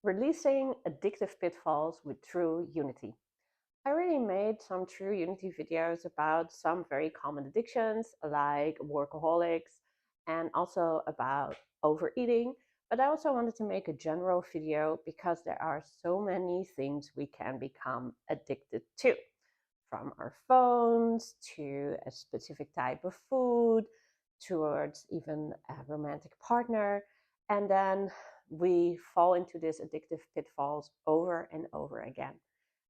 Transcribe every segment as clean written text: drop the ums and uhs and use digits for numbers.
Releasing addictive pitfalls with true unity. I already made some true unity videos about some very common addictions like workaholics and also about overeating. But I also wanted to make a general video because there are so many things we can become addicted to, from our phones to a specific type of food towards even a romantic partner. And then we fall into these addictive pitfalls over and over again.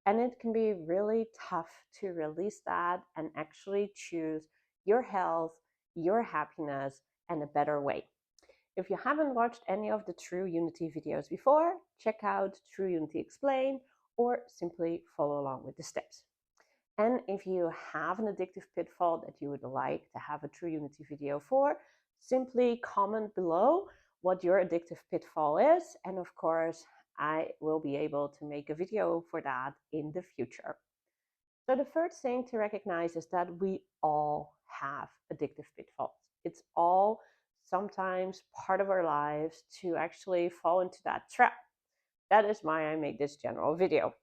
And it can be really tough to release that and actually choose your health, your happiness, and a better way. If you haven't watched any of the True Unity videos before, check out True Unity Explained or simply follow along with the steps. And if you have an addictive pitfall that you would like to have a True Unity video for, simply comment below what your addictive pitfall is. And of course, I will be able to make a video for that in the future. So the first thing to recognize is that we all have addictive pitfalls. It's all sometimes part of our lives to actually fall into that trap. That is why I made this general video.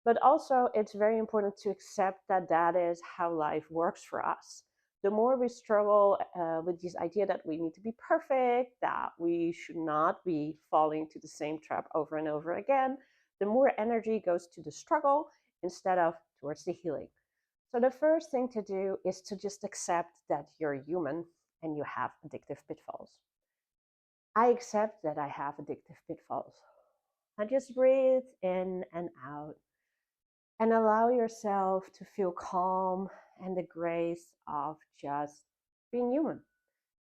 But also, it's very important to accept that that is how life works for us. The more we struggle with this idea that we need to be perfect, that we should not be falling to the same trap over and over again, the more energy goes to the struggle instead of towards the healing. So, the first thing to do is to just accept that you're human and you have addictive pitfalls. I accept that I have addictive pitfalls. I just breathe in and out and allow yourself to feel calm and the grace of just being human.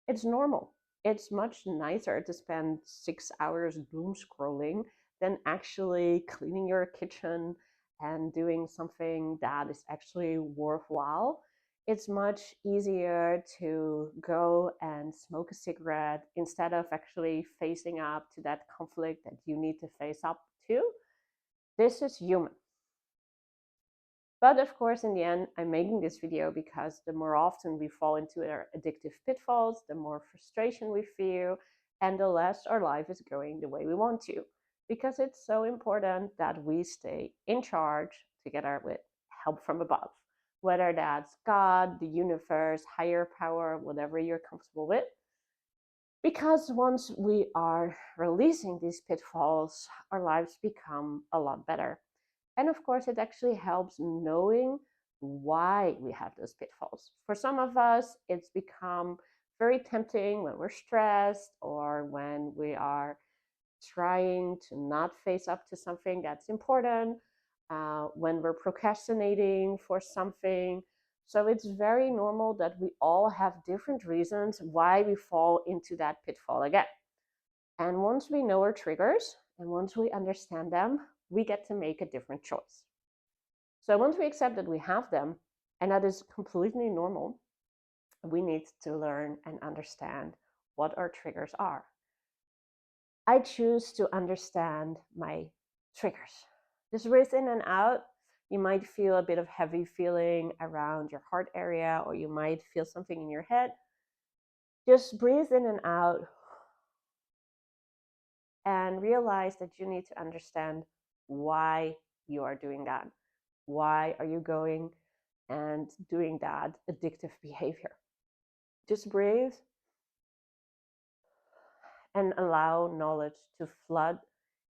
It's normal. It's much nicer to spend 6 hours doom scrolling than actually cleaning your kitchen and doing something that is actually worthwhile. It's much easier to go and smoke a cigarette instead of actually facing up to that conflict that you need to face up to. This is human. But of course, in the end, I'm making this video because the more often we fall into our addictive pitfalls, the more frustration we feel, and the less our life is going the way we want to. Because it's so important that we stay in charge together with help from above, whether that's God, the universe, higher power, whatever you're comfortable with. Because once we are releasing these pitfalls, our lives become a lot better. And of course, it actually helps knowing why we have those pitfalls. For some of us, it's become very tempting when we're stressed or when we are trying to not face up to something that's important, when we're procrastinating for something. So it's very normal that we all have different reasons why we fall into that pitfall again. And once we know our triggers and once we understand them, we get to make a different choice. So once we accept that we have them, and that is completely normal, we need to learn and understand what our triggers are. I choose to understand my triggers. Just breathe in and out. You might feel a bit of heavy feeling around your heart area, or you might feel something in your head. Just breathe in and out and realize that you need to understand why you are doing that. Why are you going and doing that addictive behavior? Just breathe and allow knowledge to flood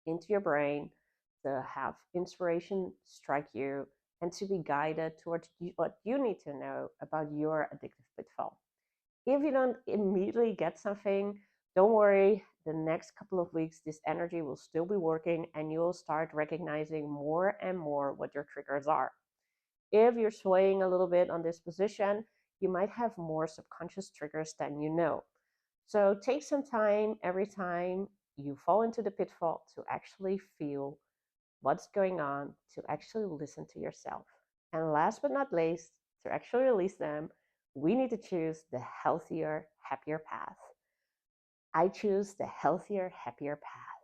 into your brain, to have inspiration strike you, and to be guided towards what you need to know about your addictive pitfall. If you don't immediately get something, don't worry. The next couple of weeks, this energy will still be working and you'll start recognizing more and more what your triggers are. If you're swaying a little bit on this position, you might have more subconscious triggers than you know. So take some time every time you fall into the pitfall to actually feel what's going on, to actually listen to yourself. And last but not least, to actually release them, we need to choose the healthier, happier path. I choose the healthier, happier path.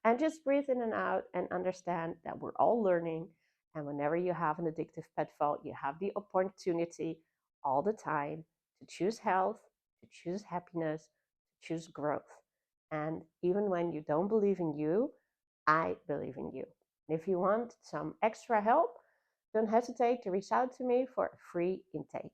And just breathe in and out and understand that we're all learning. And whenever you have an addictive pitfall, you have the opportunity all the time to choose health, to choose happiness, to choose growth. And even when you don't believe in you, I believe in you. And if you want some extra help, don't hesitate to reach out to me for a free intake.